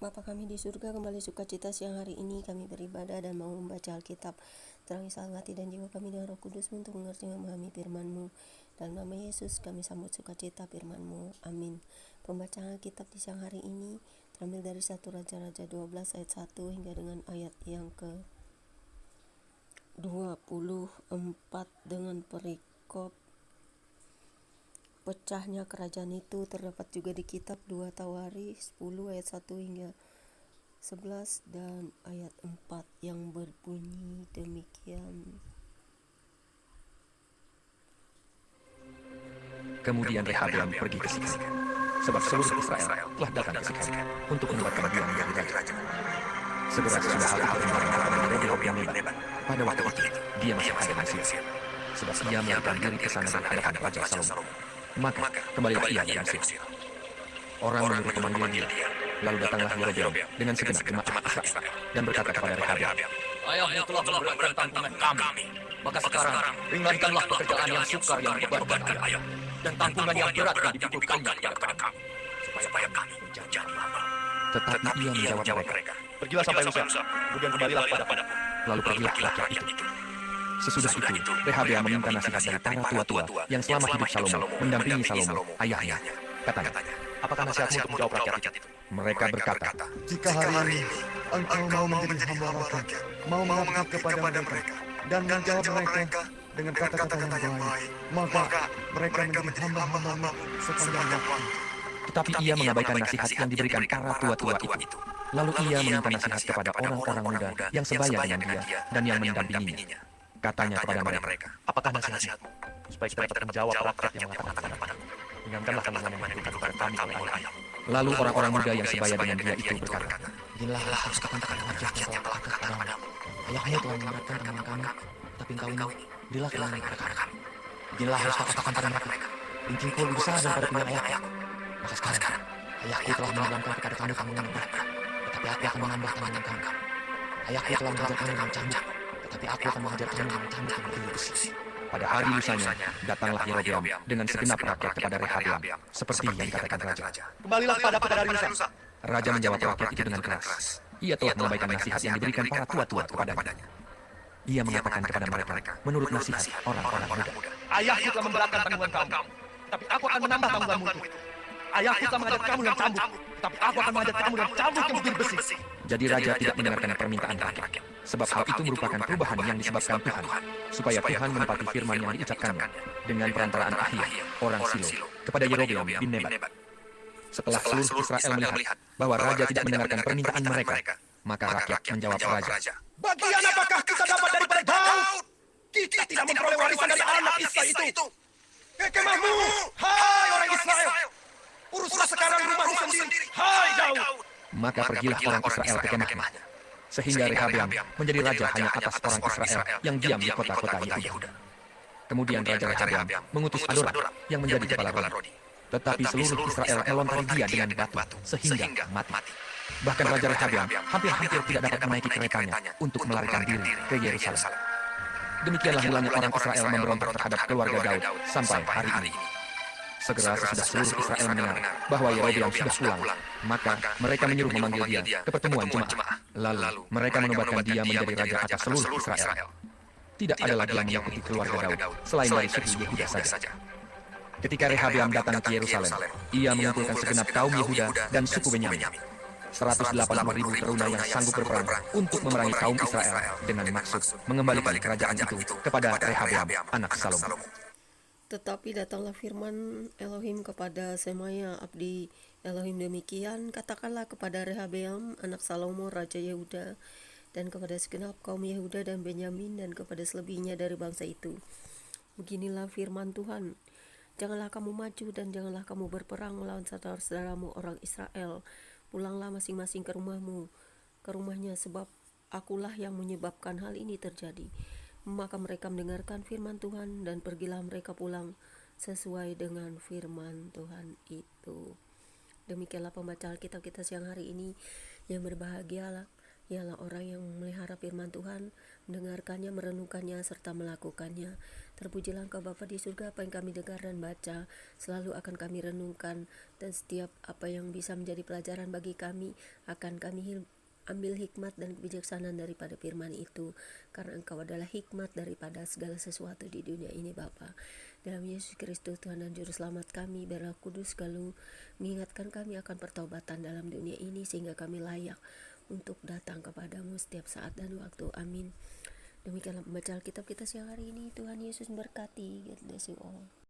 Bapa kami di surga, kembali sukacita siang hari ini kami beribadah dan mau membaca Alkitab. Terangi selalu hati dan jiwa kami dengan Roh Kudus untuk mengerti dan memahami firman-Mu. Dalam nama Yesus kami sambut sukacita firman-Mu. Amin. Pembacaan Alkitab di siang hari ini terambil dari 1 Raja-Raja 12 ayat 1 hingga dengan ayat yang ke 24 dengan perikop pecahnya kerajaan itu. Terdapat juga di kitab 2 Tawari 10 ayat 1 hingga 11 dan ayat 4 yang berbunyi demikian. Kemudian Rehabeam pergi ke Sikhem, sebab seluruh Israel telah datang ke Sikhem untuk menempatkan dia menjadi raja. Segera sesudah hal itu kembali kepada Rehabeam Nebat. Pada waktu itu, dia masih ada di Mesir, sebab ia melarikan diri ke sana dari hadapan Raja Salomo. Maka kembalilah ia dari Mesir. Orang menyuruh memanggil dia. Lalu datanglah Yerobeam dengan segenap jemaat Israel dan berkata kepada Rehabeam, Ayahmu telah memberatkan tanggungan kami. Maka sekarang ringankanlah pekerjaan yang sukar yang dibebankan ayah, dan tanggungan yang berat yang dipikulkannya kepada kami, supaya kami menjadi hamba. Tetapi ia menjawab mereka, Pergilah sampai Lusa, kemudian kembalilah kepadaku. lalu pergilah rakyat itu. Sesudah itu, Rehabeam meminta nasihat dari para tua-tua yang selama hidup Salomo mendampingi Salomo, ayahnya. Katanya, Apakah nasihatmu untuk menjawab rakyat itu? mereka berkata, Jika hari ini engkau mau menjadi hamba rakyat, mau mengabdi kepada mereka, dan menjawab mereka dengan kata-kata yang baik, maka mereka menjadi hamba-hambamu sepanjang waktu. tetapi ia mengabaikan nasihat yang diberikan para tua-tua itu. Lalu ia meminta nasihat kepada orang-orang muda yang sebaya dengan dia dan yang mendampinginya. Katanya kepada mereka, Apakah nasihatmu? Supaya kita dapat menjawab rakyat yang mengatakan kepadaku. Ringankanlah tanggungan yang diberikan kepada kami oleh ayah. lalu orang-orang muda yang sebaya dengan dia itu berkata, Inilah harus katakan rakyat yang telah melakukan kepadamu. Ayahmu telah memberatkan tanggungan kami, tapi engkau ini, berilah kemenangan kepada kami. Inilah harus katakan pada mereka. Injilku lebih besar daripada pilihan ayahku. Maka sekarang, ayahku telah mengabarkan kepada kamu tanggungan yang berat, tetapi aku akan menambah tanggungan kamu. Ayahku telah mengajar kamu dengan cambuk, tetapi aku akan mengajar kamu dengan cambuk yang berilu besi. pada hari lusanya, datanglah Yerobeam dengan segenap rakyat kepada Rehabeam, seperti yang dikatakan raja. Kembalilah kepadaku dari Lusa. Raja menjawab rakyat itu dengan keras. Ia telah mengabaikan nasihat yang diberikan para tua-tua kepadanya. Ia mengatakan kepada mereka, menurut nasihat orang-orang muda. Ayahku telah memberatkan tanggungan kamu, tapi aku akan menambah tanggunganmu itu. Ayahku telah mengajar kamu dengan cambuk, tapi aku akan mengajar kamu dengan cambuk yang berilu besi. Jadi raja tidak mendengarkan permintaan rakyat, sebab hal itu merupakan perubahan yang disebabkan Tuhan, supaya Tuhan menepati firman yang diucapkannya dengan perantaraan Ahia, orang Silo, kepada Yerobeam bin Nebat. Setelah seluruh Israel melihat bahwa raja tidak mendengarkan permintaan mereka, maka rakyat menjawab raja, Bagian apakah kita dapat daripada Daud? Kita tidak memperoleh warisan dari anak Isai itu. Ke kemahmu, hai orang Israel. Uruslah sekarang rumahmu sendiri, hai Daud. maka pergilah orang Israel ke kemahnya. Sehingga Rehabeam menjadi raja hanya atas orang Israel yang diam di kota-kota Yehuda. Kemudian Raja Rehabeam mengutus Adoram yang menjadi kepala Rodi. Tetapi seluruh Israel melontari dia dengan batu sehingga mati. Bahkan Raja Rehabeam hampir-hampir tidak dapat menaiki keretanya untuk melarikan diri ke Yerusalem. Demikianlah mulanya orang Israel memberontak terhadap keluarga Daud sampai hari ini. Segera sesudah seluruh Israel mendengar bahwa Yerobeam sudah pulang, maka mereka menyuruh memanggil dia ke pertemuan jemaah. Lalu mereka menobatkan dia menjadi raja atas seluruh Israel. Tidak ada lagi yang mengikuti keluarga Daud selain dari suku Yehuda saja. Ketika Rehabeam datang ke Yerusalem, ia mengumpulkan segenap kaum Yehuda dan suku Benyamin. 180.000 teruna yang sanggup berperang untuk memerangi kaum Israel dengan maksud mengembalikan kerajaan itu kepada Rehabeam, anak Salomo. Tetapi datanglah firman Elohim kepada Semaya abdi Elohim demikian, katakanlah kepada Rehabeam anak Salomo raja Yehuda dan kepada segenap kaum Yehuda dan Benyamin dan kepada selebihnya dari bangsa itu. Beginilah firman Tuhan, janganlah kamu maju dan janganlah kamu berperang melawan saudara-saudaramu orang Israel. Pulanglah masing-masing ke rumahnya, sebab akulah yang menyebabkan hal ini terjadi. Maka mereka mendengarkan firman Tuhan dan pergilah mereka pulang sesuai dengan firman Tuhan itu. Demikianlah pembacaan Alkitab kita siang hari ini. Yang berbahagialah ialah orang yang memelihara firman Tuhan, mendengarkannya, merenungkannya, serta melakukannya. Terpujilah Engkau Bapa di surga, apa yang kami dengar dan baca selalu akan kami renungkan, dan setiap apa yang bisa menjadi pelajaran bagi kami akan kami ambil hikmat dan kebijaksanaan daripada firman itu, karena Engkau adalah hikmat daripada segala sesuatu di dunia ini Bapa. Dalam Yesus Kristus Tuhan dan Juru Selamat kami, biarlah Kudus selalu mengingatkan kami akan pertobatan dalam dunia ini, sehingga kami layak untuk datang kepadamu setiap saat dan waktu. Amin. Demikianlah pembacaan Alkitab kita siang hari ini. Tuhan Yesus memberkati. God bless you all.